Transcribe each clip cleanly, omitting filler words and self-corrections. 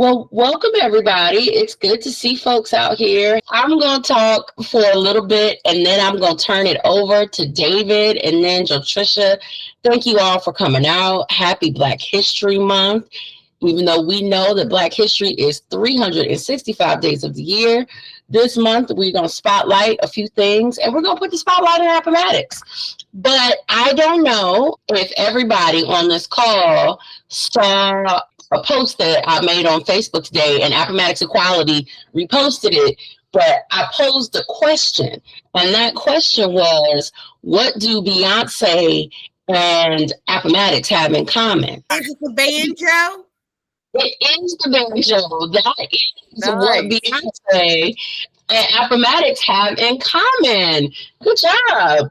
Well, welcome everybody. It's good to see folks out here. I'm going to talk for a little bit and then I'm going to turn it over to David and then Jotricia. Thank you all for coming out. Happy Black History Month. Even though we know that Black history is 365 days of the year, this month we're going to spotlight a few things and we're going to put the spotlight on Appomattox. But I don't know if everybody on this call saw a post that I made on Facebook today, and Appomattox Equality reposted it. But I posed a question, and that question was, what do Beyonce and Appomattox have in common? Is it the banjo? It is the banjo. That is what Beyonce and Appomattox have in common. Good job.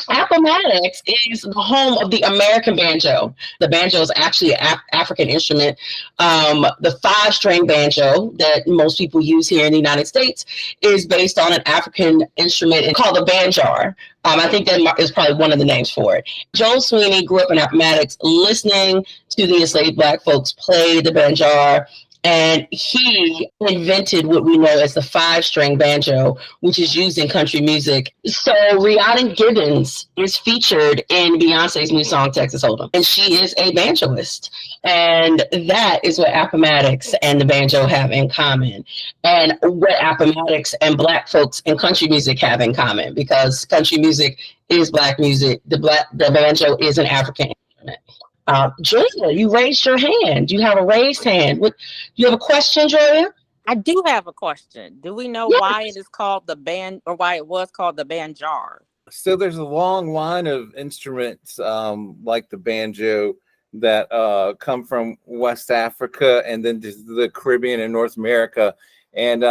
Appomattox is the home of the American banjo. The banjo is actually an African instrument. The five-string banjo that most people use here in the United States is based on an African instrument called the banjar. I think that is probably one of the names for it. Joel Sweeney grew up in Appomattox listening to the enslaved Black folks play the banjar. And he invented what we know as the five-string banjo, which is used in country music. So Rihanna Gibbons is featured in Beyonce's new song, Texas Hold'em. And she is a banjoist. And that is what Appomattox and the banjo have in common. And what Appomattox and Black folks in country music have in common. Because country music is Black music. The banjo is an African instrument. Julia, you raised your hand. You have a raised hand. You have a question, Julia? I do have a question. Do we know why it is called the band, or why it was called the banjar? So there's a long line of instruments like the banjo that come from West Africa and then to the Caribbean and North America. And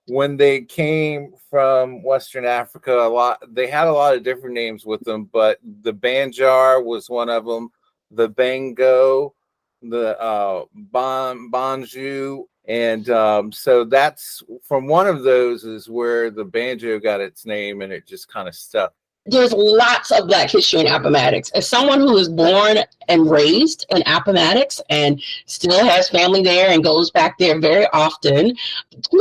when they came from Western Africa, they had a lot of different names with them, but the banjar was one of them. The bango, the banjo, and so that's from one of those is where the banjo got its name, and it just kind of stuck. There's lots of Black history in Appomattox. As someone who was born and raised in Appomattox and still has family there and goes back there very often,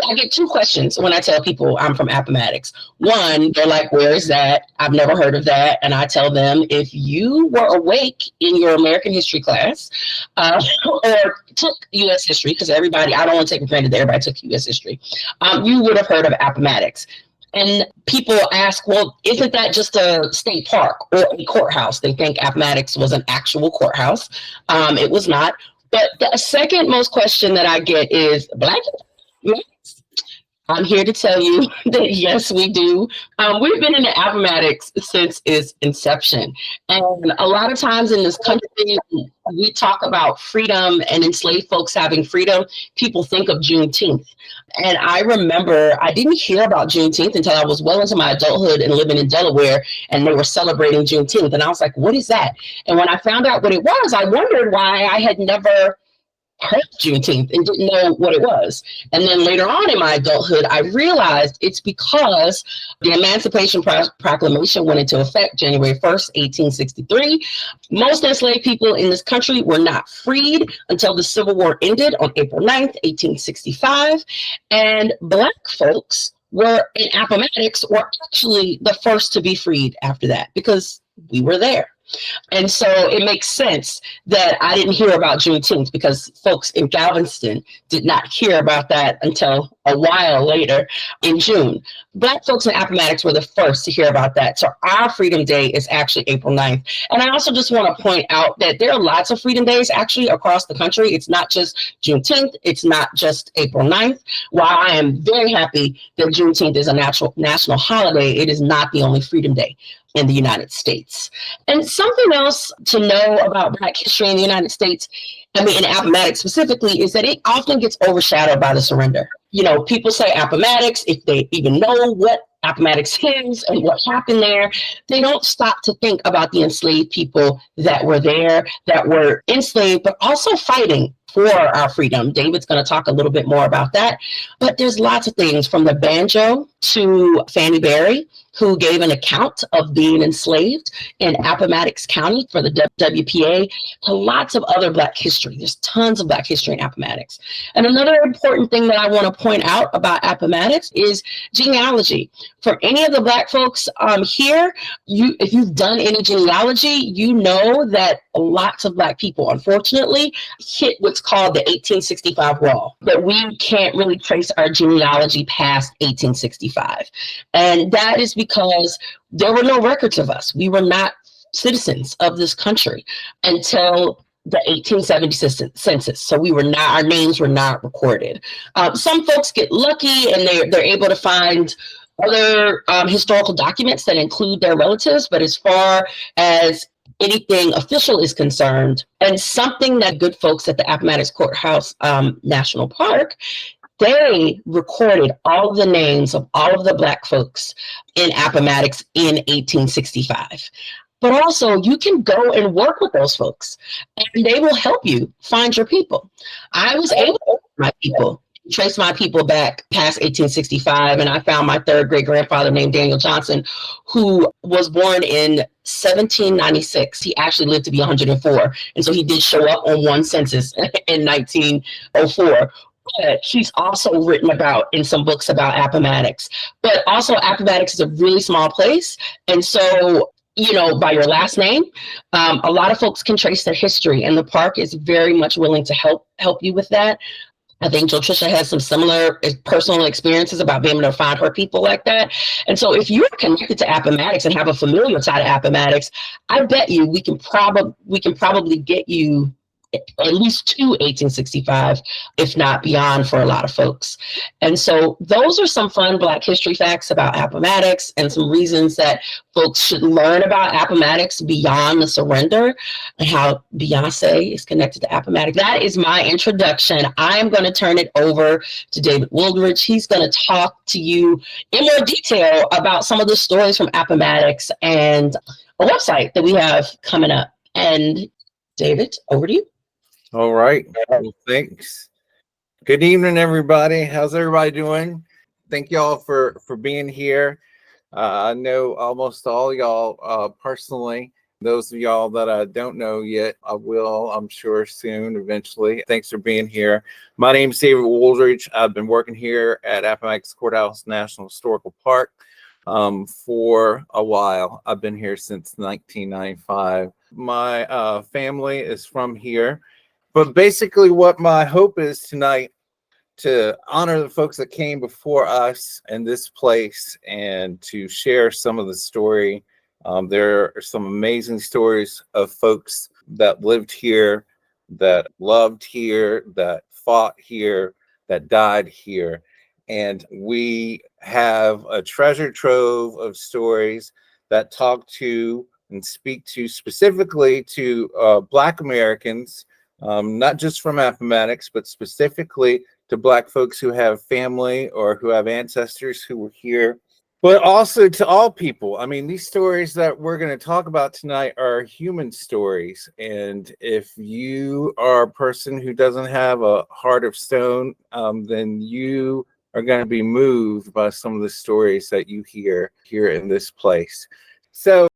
I get two questions when I tell people I'm from Appomattox. One, they're like, where is that? I've never heard of that. And I tell them, if you were awake in your American history class or took U.S. history, because everybody, I don't want to take for granted that everybody took U.S. history, you would have heard of Appomattox. And people ask, well, isn't that just a state park or a courthouse? They think Appomattox was an actual courthouse. It was not. But the second most question that I get is, Black? Yes. I'm here to tell you that yes, we do. We've been in the Appomattox since its inception. And a lot of times in this country, we talk about freedom and enslaved folks having freedom. People think of Juneteenth. And I remember I didn't hear about Juneteenth until I was well into my adulthood and living in Delaware, and they were celebrating Juneteenth. And I was like, what is that? And when I found out what it was, I wondered why I had never heard Juneteenth and didn't know what it was. And then later on in my adulthood, I realized it's because the Emancipation Proclamation went into effect January 1st, 1863. Most enslaved people in this country were not freed until the Civil War ended on April 9th, 1865. And Black folks were in Appomattox were actually the first to be freed after that because we were there. And so it makes sense that I didn't hear about Juneteenth because folks in Galveston did not hear about that until a while later in June. Black folks in Appomattox were the first to hear about that. So our Freedom Day is actually April 9th. And I also just want to point out that there are lots of Freedom Days actually across the country. It's not just Juneteenth. It's not just April 9th. While I am very happy that Juneteenth is a national holiday, it is not the only Freedom Day in the United States. And something else to know about Black history in the United States, I mean, in Appomattox specifically, is that it often gets overshadowed by the surrender. You know, people say Appomattox, if they even know what Appomattox is and what happened there, they don't stop to think about the enslaved people that were there, that were enslaved, but also fighting for our freedom. David's going to talk a little bit more about that. But there's lots of things from the banjo to Fanny Berry who gave an account of being enslaved in Appomattox County for the WPA, to lots of other Black history. There's tons of Black history in Appomattox. And another important thing that I want to point out about Appomattox is genealogy. For any of the Black folks here, if you've done any genealogy, you know that lots of Black people, unfortunately, hit what's called the 1865 wall, that we can't really trace our genealogy past 1865. And that is because there were no records of us. We were not citizens of this country until the 1870 census. So our names were not recorded. Some folks get lucky and they're able to find other historical documents that include their relatives, but as far as anything official is concerned, and something that good folks at the Appomattox Courthouse National Park, they recorded all of the names of all of the Black folks in Appomattox in 1865. But also, you can go and work with those folks, and they will help you find your people. I was able to trace my people back past 1865, and I found my third great grandfather named Daniel Johnson, who was born in 1796. He actually lived to be 104, and so he did show up on one census in 1904. But he's also written about in some books about Appomattox. But also, Appomattox is a really small place, and so, by your last name, a lot of folks can trace their history, and the park is very much willing to help you with that. I think Jotricia has some similar personal experiences about being able to find her people like that. And so if you're connected to Appomattox and have a familial tie to Appomattox, I bet you we can probably get you at least to 1865, if not beyond, for a lot of folks. And so those are some fun Black history facts about Appomattox and some reasons that folks should learn about Appomattox beyond the surrender and how Beyonce is connected to Appomattox. That is my introduction. I'm going to turn it over to David Wooldridge. He's going to talk to you in more detail about some of the stories from Appomattox and a website that we have coming up. And David, over to you. All right. Well, thanks. Good evening, everybody. How's everybody doing? Thank y'all for being here. I know almost all y'all personally. Those of y'all that I don't know yet, I will, I'm sure, soon, eventually. Thanks for being here. My name is David Wooldridge. I've been working here at Appomattox Courthouse National Historical Park for a while. I've been here since 1995. My family is from here. But basically what my hope is tonight, to honor the folks that came before us in this place and to share some of the story. There are some amazing stories of folks that lived here, that loved here, that fought here, that died here. And we have a treasure trove of stories that talk to and speak to specifically to Black Americans, not just from Appomattox, but specifically to Black folks who have family or who have ancestors who were here, but also to all people. I mean, these stories that we're going to talk about tonight are human stories. And if you are a person who doesn't have a heart of stone, then you are going to be moved by some of the stories that you hear here in this place. So,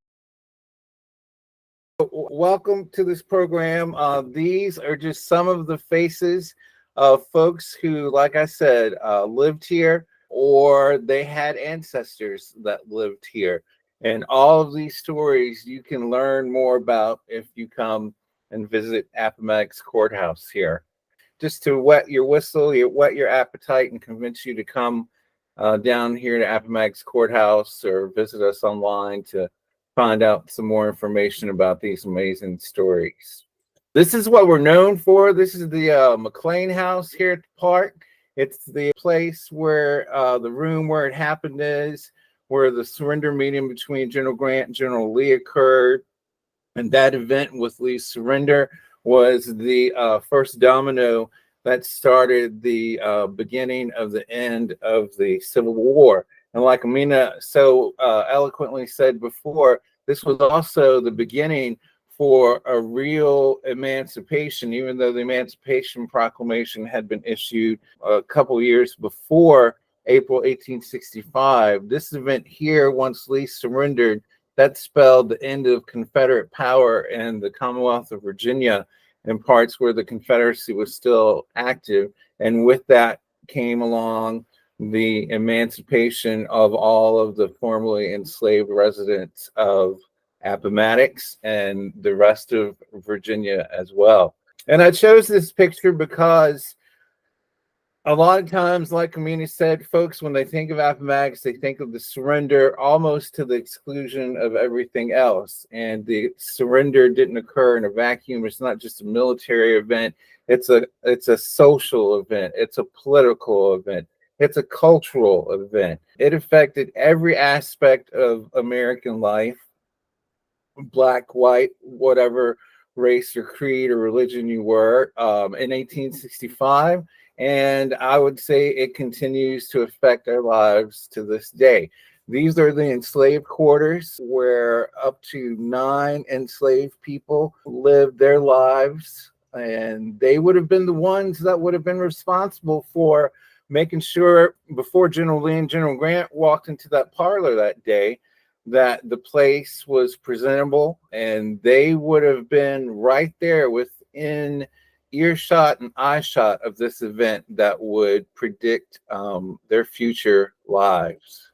welcome to this program. These are just some of the faces of folks who, like I said, lived here, or they had ancestors that lived here. And all of these stories you can learn more about if you come and visit Appomattox Courthouse here. Just to wet your whistle, whet your appetite, and convince you to come down here to Appomattox Courthouse or visit us online to find out some more information about these amazing stories. This is what we're known for. This is the McLean House here at the park. It's the place where the room where it happened is, where the surrender meeting between General Grant and General Lee occurred. And that event with Lee's surrender was the first domino that started the beginning of the end of the Civil War. And like Amina so eloquently said before, this was also the beginning for a real emancipation, even though the Emancipation Proclamation had been issued a couple years before April 1865. This event here, once Lee surrendered, that spelled the end of Confederate power in the Commonwealth of Virginia in parts where the Confederacy was still active. And with that came along the emancipation of all of the formerly enslaved residents of Appomattox and the rest of Virginia as well. And I chose this picture because a lot of times, like Amina said, folks, when they think of Appomattox, they think of the surrender almost to the exclusion of everything else. And the surrender didn't occur in a vacuum. It's not just a military event. It's a social event. It's a political event. It's a cultural event. It affected every aspect of American life, black, white, whatever race or creed or religion you were, in 1865. And I would say it continues to affect our lives to this day. These are the enslaved quarters where up to 9 enslaved people lived their lives. And they would have been the ones that would have been responsible for making sure before General Lee and General Grant walked into that parlor that day that the place was presentable, and they would have been right there within earshot and eyeshot of this event that would predict their future lives.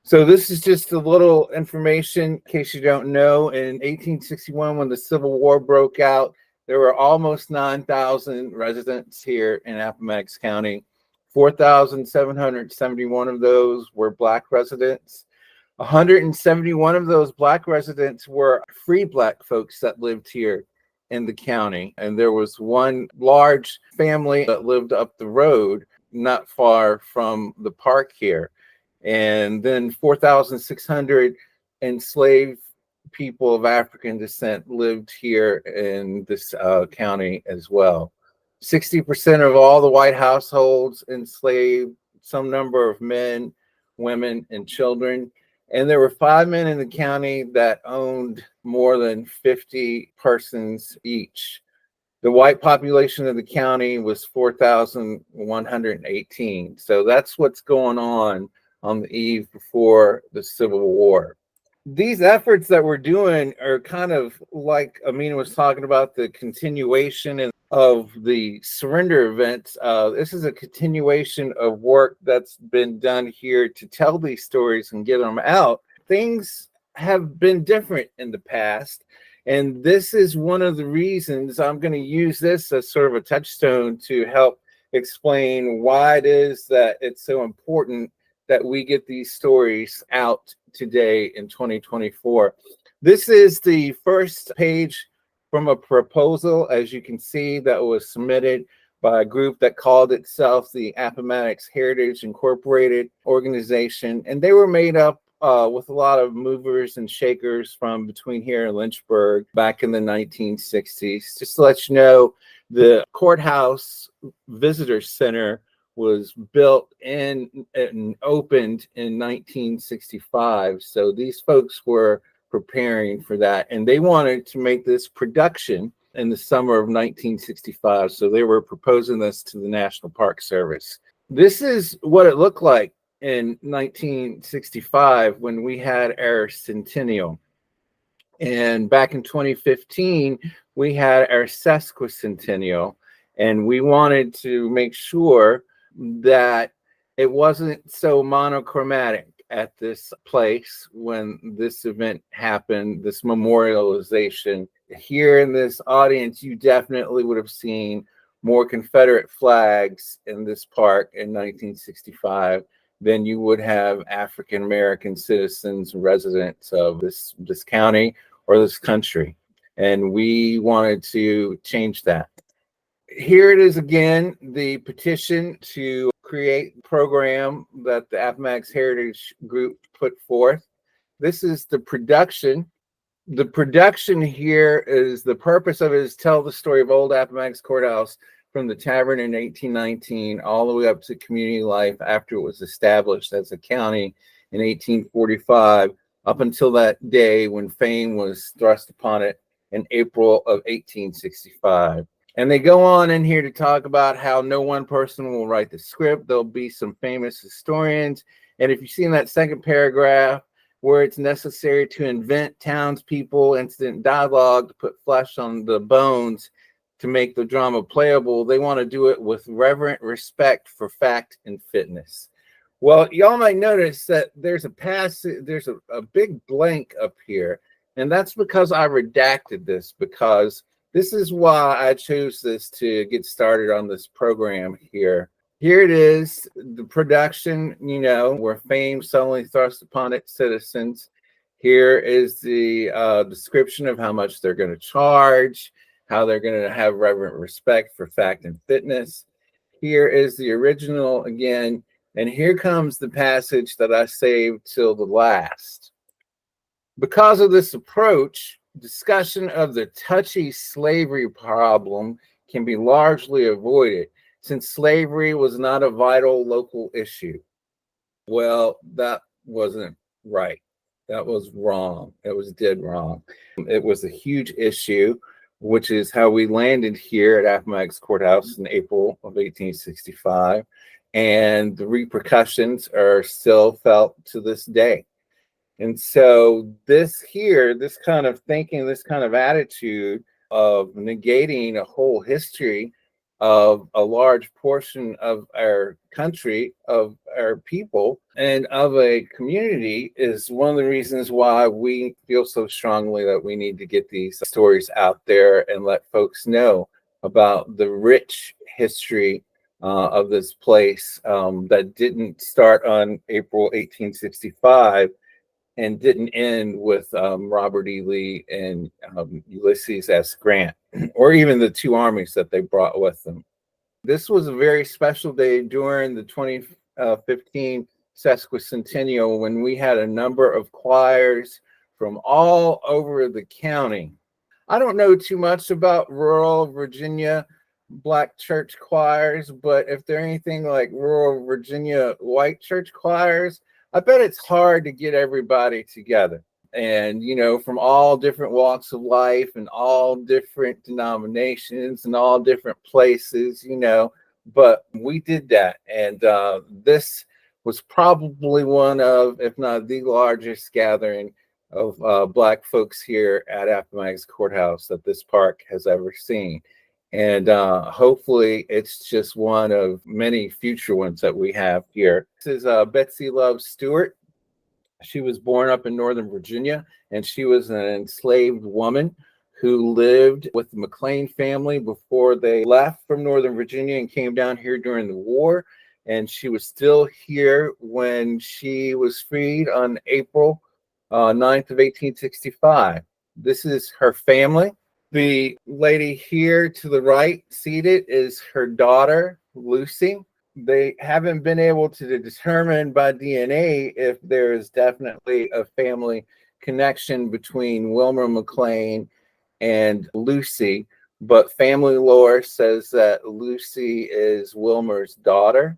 So this is just a little information in case you don't know. In 1861, when the Civil War broke out, there were almost 9,000 residents here in Appomattox County. 4,771 of those were Black residents. 171 of those Black residents were free Black folks that lived here in the county. And there was one large family that lived up the road, not far from the park here. And then 4,600 enslaved people of African descent lived here in this county as well. 60% of all the white households enslaved some number of men, women, and children. And there were 5 men in the county that owned more than 50 persons each. The white population of the county was 4,118. So that's what's going on the eve before the Civil War. These efforts that we're doing are kind of like Amina was talking about, the continuation of the surrender events. This is a continuation of work that's been done here to tell these stories and get them out. Things have been different in the past, and this is one of the reasons I'm going to use this as sort of a touchstone to help explain why it is that it's so important that we get these stories out today in 2024. This is the first page from a proposal, as you can see, that was submitted by a group that called itself the Appomattox Heritage Incorporated organization. And they were made up with a lot of movers and shakers from between here and Lynchburg back in the 1960s. Just to let you know, the courthouse visitor center was built and opened in 1965. So these folks were preparing for that, and they wanted to make this production in the summer of 1965. So they were proposing this to the National Park Service. This is what it looked like in 1965 when we had our centennial. And back in 2015, we had our sesquicentennial, and we wanted to make sure that it wasn't so monochromatic at this place when this event happened, this memorialization. Here in this audience, you definitely would have seen more Confederate flags in this park in 1965 than you would have African American citizens, residents of this county or this country. And we wanted to change that. Here it is again, the petition to create a program that the Appomattox Heritage Group put forth. This is the production. The production here is, the purpose of it is tell the story of old Appomattox Courthouse from the tavern in 1819 all the way up to community life after it was established as a county in 1845, up until that day when fame was thrust upon it in April of 1865. And they go on in here to talk about how no one person will write the script. There'll be some famous historians. And if you see in that second paragraph where it's necessary to invent townspeople, incident dialogue to put flesh on the bones to make the drama playable, they want to do it with reverent respect for fact and fitness. Well, y'all might notice that there's a passage, there's a big blank up here. And that's because I redacted this, because this is why I chose this to get started on this program here. Here it is, the production, where fame suddenly thrust upon its citizens. Here is the description of how much they're going to charge, how they're going to have reverent respect for fact and fitness. Here is the original again. And here comes the passage that I saved till the last. Because of this approach, discussion of the touchy slavery problem can be largely avoided, since slavery was not a vital local issue. Well, that wasn't right. That was wrong. It was dead wrong. It was a huge issue, which is how we landed here at Appomattox Courthouse in April of 1865. And the repercussions are still felt to this day. And so this here, this kind of thinking, this kind of attitude of negating a whole history of a large portion of our country, of our people, and of a community is one of the reasons why we feel so strongly that we need to get these stories out there and let folks know about the rich history of this place that didn't start on April 1865 and didn't end with Robert E. Lee and Ulysses S. Grant, or even the two armies that they brought with them. This was a very special day during the 2015 sesquicentennial, when we had a number of choirs from all over the county. I don't know too much about rural Virginia Black church choirs, but if they're anything like rural Virginia white church choirs, I bet it's hard to get everybody together. And, from all different walks of life and all different denominations and all different places, but we did that. And this was probably one of, if not the largest gathering of Black folks here at Appomattox Courthouse that this park has ever seen. And hopefully it's just one of many future ones that we have here. This is Betsy Love Stewart. She was born up in Northern Virginia, and she was an enslaved woman who lived with the McLean family before they left from Northern Virginia and came down here during the war. And she was still here when she was freed on April 9th of 1865. This is her family. The lady here to the right seated is her daughter, Lucy. They haven't been able to determine by DNA if there is definitely a family connection between Wilmer McLean and Lucy, but family lore says that Lucy is Wilmer's daughter.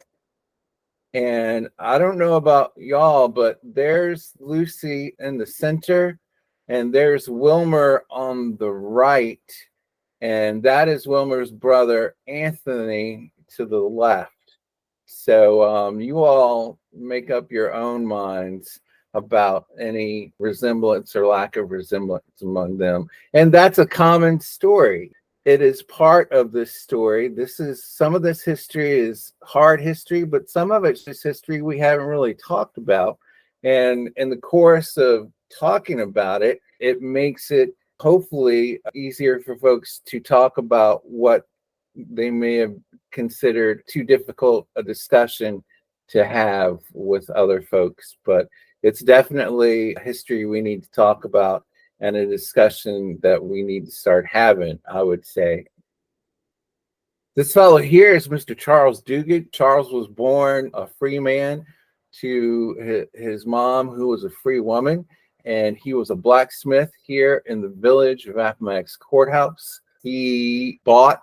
And I don't know about y'all, but there's Lucy in the center, and there's Wilmer on the right, and that is Wilmer's brother, Anthony, to the left. So you all make up your own minds about any resemblance or lack of resemblance among them. And that's a common story. It is part of this story. Some of this history is hard history, but some of it's just history we haven't really talked about. And in the course of talking about it, it makes it hopefully easier for folks to talk about what they may have considered too difficult a discussion to have with other folks. But it's definitely history we need to talk about, and a discussion that we need to start having, I would say. This fellow here is Mr. Charles Duguid. Charles was born a free man to his mom, who was a free woman, and he was a blacksmith here in the village of Appomattox Courthouse. He bought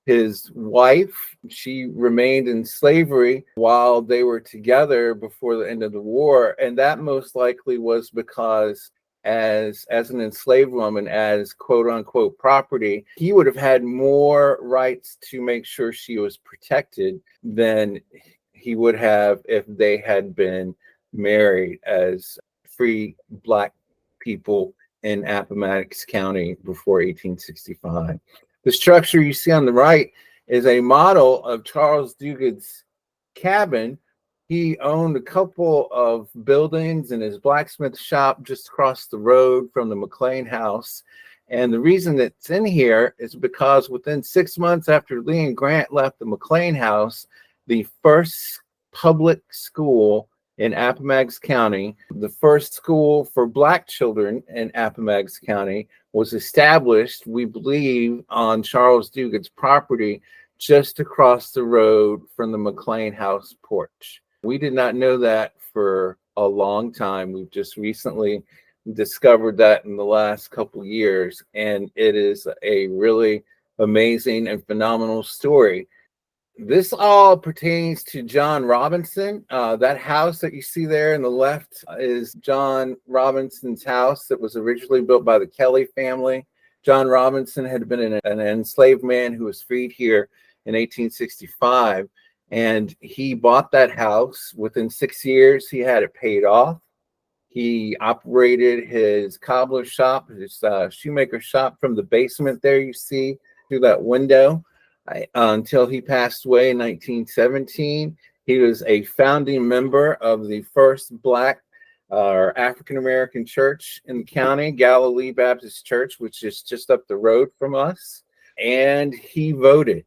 his wife. She remained in slavery while they were together before the end of the war, and that most likely was because as an enslaved woman, as quote unquote property, he would have had more rights to make sure she was protected than he would have if they had been married as free Black people in Appomattox County before 1865. The structure you see on the right is a model of Charles Duguid's cabin. He owned a couple of buildings and his blacksmith shop just across the road from the McLean house. And the reason it's in here is because within 6 months after Lee and Grant left the McLean house, the first public school in Appomattox County, the first school for Black children in Appomattox County, was established, we believe, on Charles Duguid's property just across the road from the McLean house porch. We did not know that for a long time. We've just recently discovered that in the last couple years, and it is a really amazing and phenomenal story. This all pertains to John Robinson. That house that you see there in the left is John Robinson's house that was originally built by the Kelly family. John Robinson had been an enslaved man who was freed here in 1865, and he bought that house. Within 6 years, he had it paid off. He operated his cobbler shop, his shoemaker shop from the basement there you see through that window until he passed away in 1917. He was a founding member of the first Black or African-American church in the county, Galilee Baptist Church, which is just up the road from us. And he voted.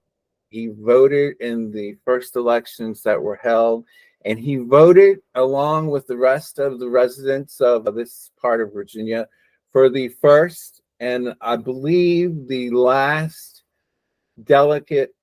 He voted in the first elections that were held, and he voted along with the rest of the residents of this part of Virginia for the first and I believe the last delegate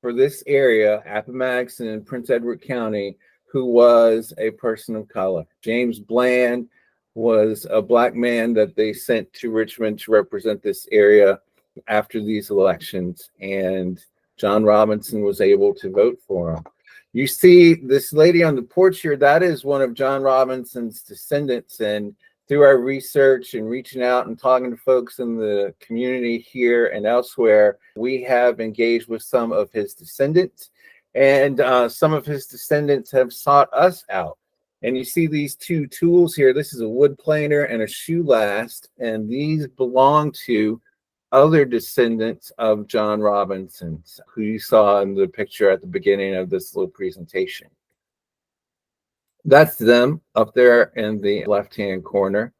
for this area, Appomattox and Prince Edward County, who was a person of color. James Bland was a Black man that they sent to Richmond to represent this area after these elections, and John Robinson was able to vote for him. You see this lady on the porch here, that is one of John Robinson's descendants, and through our research and reaching out and talking to folks in the community here and elsewhere, we have engaged with some of his descendants, and some of his descendants have sought us out. And you see these two tools here. This is a wood planer and a shoe last, and these belong to other descendants of John Robinson, who you saw in the picture at the beginning of this little presentation. That's them up there in the left-hand corner.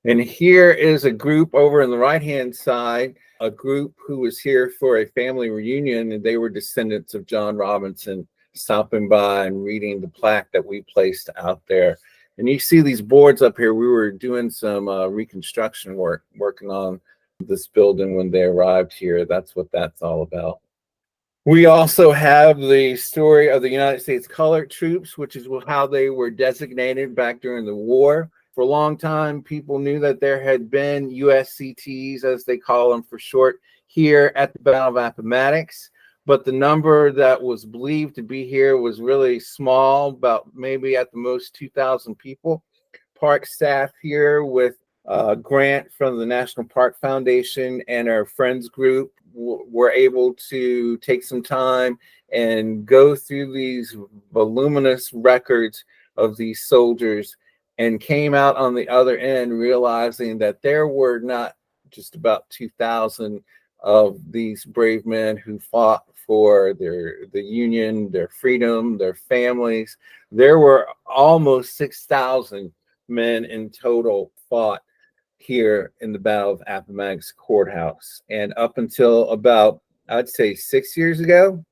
And here is a group over on the right-hand side, a group who was here for a family reunion, and they were descendants of John Robinson, stopping by and reading the plaque that we placed out there. And you see these boards up here. We were doing some reconstruction work, working on this building when they arrived here. That's what that's all about. We also have the story of the United States Colored Troops, which is how they were designated back during the war. For a long time, people knew that there had been USCTs, as they call them for short, here at the Battle of Appomattox. But the number that was believed to be here was really small, about maybe at the most 2,000 people. Park staff here with a grant from the National Park Foundation and our friends group were able to take some time and go through these voluminous records of these soldiers, and came out on the other end realizing that there were not just about 2,000 of these brave men who fought for the Union, their freedom, their families. There were almost 6,000 men in total fought here in the Battle of Appomattox Courthouse. And up until about, I'd say 6 years ago,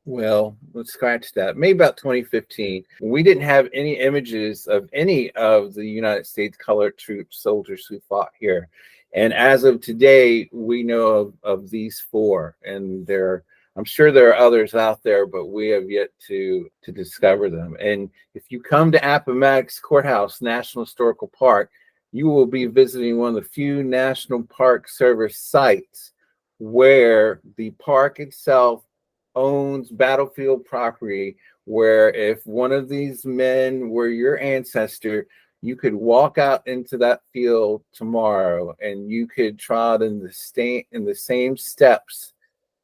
well, let's scratch that. Maybe about 2015, we didn't have any images of any of the United States Colored Troops soldiers who fought here. And as of today, we know of these four, and I'm sure there are others out there, but we have yet to discover them. And if you come to Appomattox Courthouse National Historical Park, you will be visiting one of the few National Park Service sites where the park itself owns battlefield property, where if one of these men were your ancestor, You could walk out into that field tomorrow and you could trot in the same steps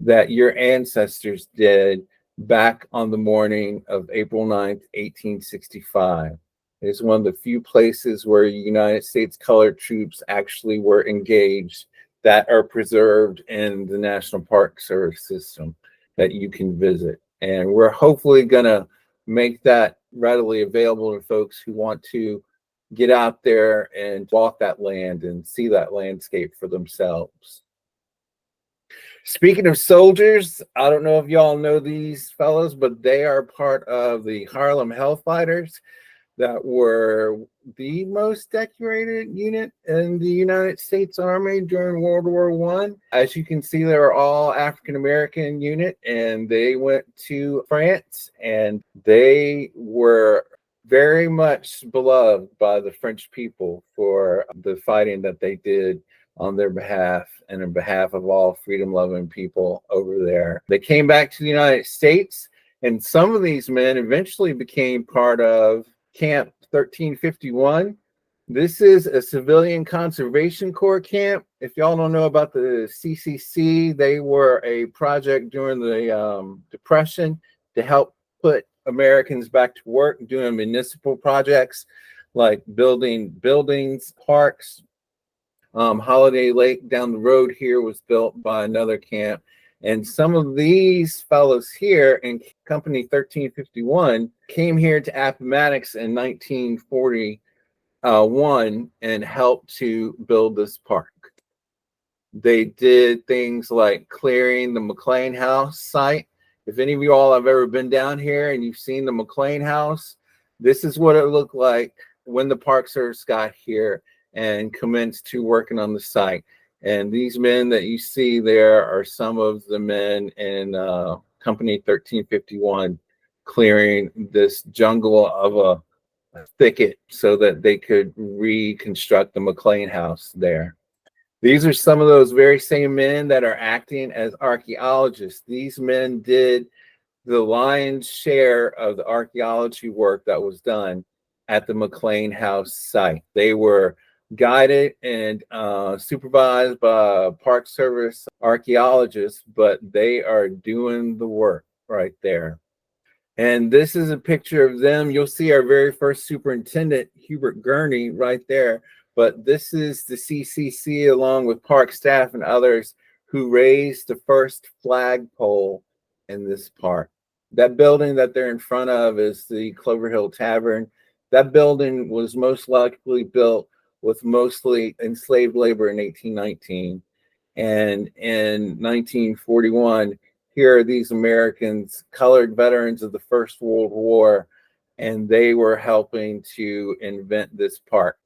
that your ancestors did back on the morning of April 9th, 1865. It's one of the few places where United States colored troops actually were engaged that are preserved in the National Park Service system that you can visit. And we're hopefully going to make that readily available to folks who want to get out there and walk that land and see that landscape for themselves. Speaking of soldiers, I don't know if y'all know these fellows, but they are part of the Harlem Hellfighters that were the most decorated unit in the United States Army during World War I. As you can see, they were all African-American unit, and they went to France, and they were very much beloved by the French people for the fighting that they did on their behalf and on behalf of all freedom-loving people over there. They came back to the United States, and some of these men eventually became part of Camp 1351. This is a civilian conservation corps camp. If y'all don't know about the CCC, they were a project during the Depression to help put Americans back to work doing municipal projects like building buildings, parks. Holiday Lake down the road here was built by another camp. And some of these fellows here in Company 1351 came here to Appomattox in 1941 and helped to build this park. They did things like clearing the McLean House site. If any of you all have ever been down here and you've seen the McLean House, this is what it looked like when the Park Service got here and commenced to working on the site. And these men that you see there are some of the men in Company 1351 clearing this jungle of a thicket so that they could reconstruct the McLean House there. These are some of those very same men that are acting as archaeologists. These men did the lion's share of the archaeology work that was done at the McLean House site. They were guided and supervised by Park Service archaeologists, but they are doing the work right there. And this is a picture of them. You'll see our very first superintendent, Hubert Gurney, right there. But this is the CCC along with park staff and others who raised the first flagpole in this park. That building that they're in front of is the Clover Hill Tavern. That building was most likely built with mostly enslaved labor in 1819. And in 1941, here are these Americans, colored veterans of the First World War, and they were helping to invent this park.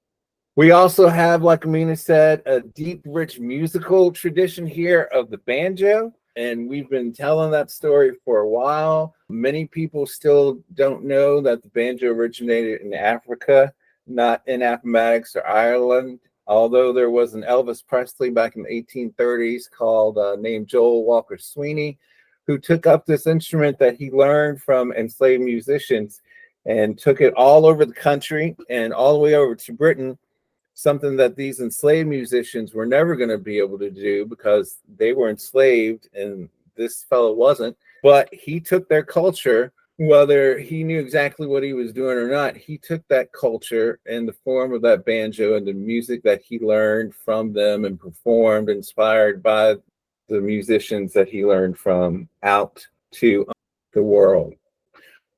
We also have, like Amina said, a deep, rich musical tradition here of the banjo. And we've been telling that story for a while. Many people still don't know that the banjo originated in Africa, not in Appomattox or Ireland. Although there was an Elvis Presley back in the 1830s called named Joel Walker Sweeney, who took up this instrument that he learned from enslaved musicians and took it all over the country and all the way over to Britain, something that these enslaved musicians were never going to be able to do because they were enslaved and this fellow wasn't. But he took their culture, whether he knew exactly what he was doing or not, he took that culture in the form of that banjo and the music that he learned from them and performed, inspired by the musicians that he learned from, out to the world.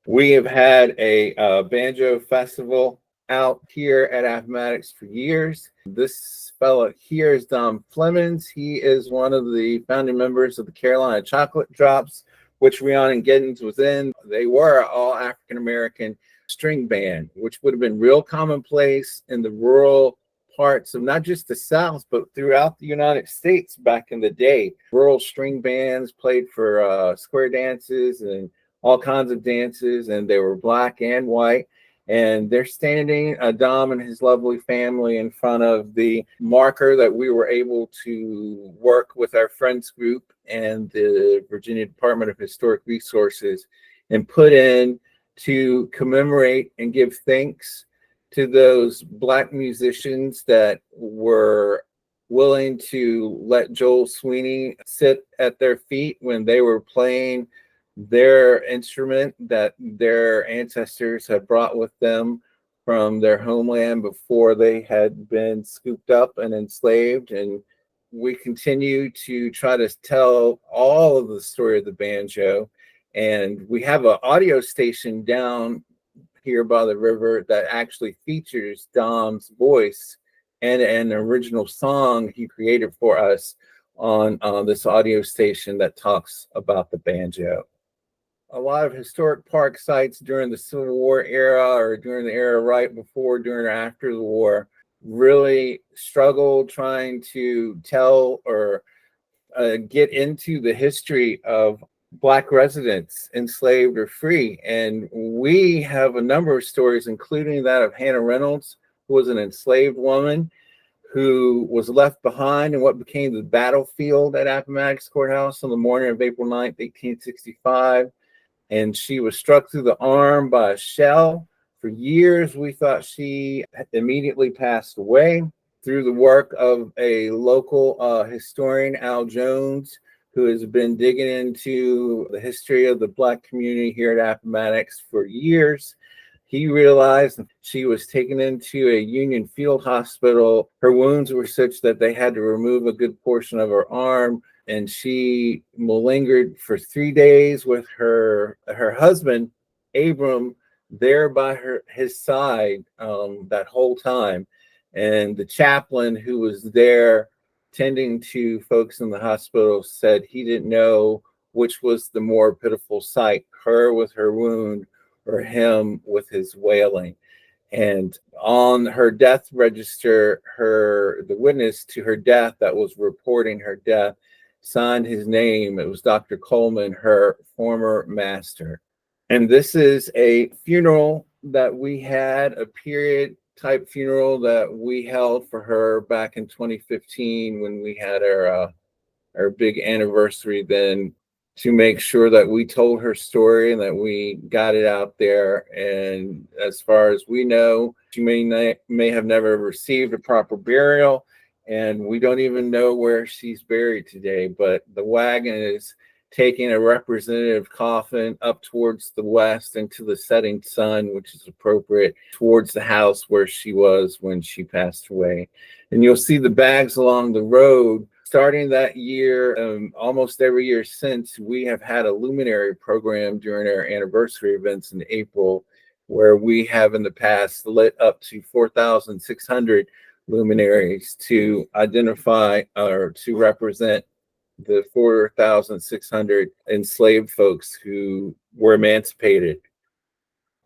We have had a banjo festival out here at Appomattox for years. This fellow here is Don Flemings. He is one of the founding members of the Carolina Chocolate Drops, which Rhiannon Giddens was in. They were all African-American string band, which would have been real commonplace in the rural parts of not just the South, but throughout the United States back in the day. Rural string bands played for square dances and all kinds of dances, and they were black and white. And they're standing, Dom and his lovely family, in front of the marker that we were able to work with our friends group and the Virginia Department of Historic Resources and put in to commemorate and give thanks to those Black musicians that were willing to let Joel Sweeney sit at their feet when they were playing their instrument that their ancestors had brought with them from their homeland before they had been scooped up and enslaved. And we continue to try to tell all of the story of the banjo. And we have an audio station down here by the river that actually features Dom's voice and an original song he created for us on this audio station that talks about the banjo. A lot of historic park sites during the Civil War era or during the era right before, during, or after the war really struggled trying to tell or get into the history of Black residents, enslaved or free. And we have a number of stories, including that of Hannah Reynolds, who was an enslaved woman who was left behind in what became the battlefield at Appomattox Courthouse on the morning of April 9th, 1865. And she was struck through the arm by a shell. For years, we thought she immediately passed away. Through the work of a local historian, Al Jones, who has been digging into the history of the Black community here at Appomattox for years, he realized she was taken into a Union Field Hospital. Her wounds were such that they had to remove a good portion of her arm, and she malingered for 3 days with her husband, Abram, there by his side that whole time. And the chaplain who was there tending to folks in the hospital said he didn't know which was the more pitiful sight, her with her wound or him with his wailing. And on her death register, the witness to her death that was reporting her death signed his name. It was Dr. Coleman, her former master. And this is a funeral that we had, a period type funeral that we held for her back in 2015 when we had our big anniversary then, to make sure that we told her story and that we got it out there. And as far as we know, she may have never received a proper burial, and we don't even know where she's buried today. But the wagon is taking a representative coffin up towards the west into the setting sun, which is appropriate, towards the house where she was when she passed away. And you'll see the bags along the road. Starting that year, almost every year since, we have had a luminary program during our anniversary events in April, where we have in the past lit up to 4,600 luminaries to identify or to represent the 4,600 enslaved folks who were emancipated.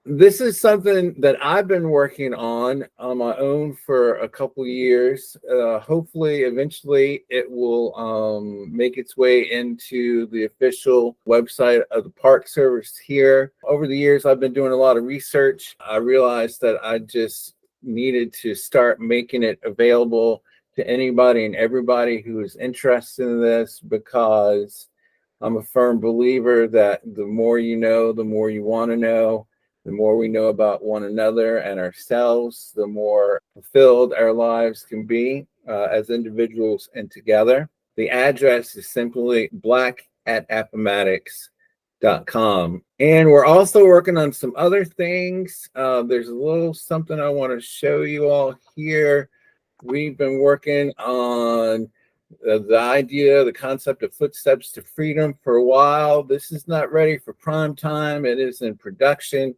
This is something that I've been working on my own for a couple years. Hopefully, eventually, it will make its way into the official website of the Park Service here. Over the years, I've been doing a lot of research. I realized that I just needed to start making it available to anybody and everybody who is interested in this, because I'm a firm believer that the more you know, the more you want to know. The more we know about one another and ourselves, the more fulfilled our lives can be as individuals and together. The address is simply black@appomattox.com. And we're also working on some other things. There's a little something I want to show you all here. We've been working on the idea, the concept of Footsteps to Freedom for a while. This is not ready for prime time. It is in production,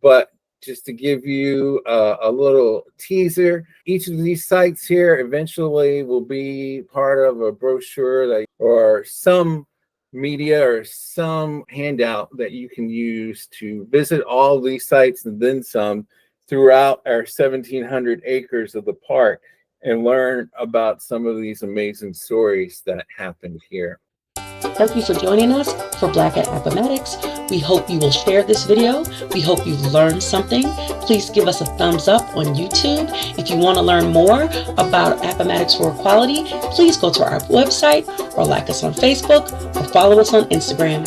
but just to give you a little teaser, each of these sites here eventually will be part of a brochure or some media or some handout that you can use to visit all these sites and then some throughout our 1,700 acres of the park and learn about some of these amazing stories that happened here. Thank you for joining us for Black at Appomattox. We hope you will share this video. We hope you've learned something. Please give us a thumbs up on YouTube. If you want to learn more about Appomattox for Equality, please go to our website or like us on Facebook or follow us on Instagram.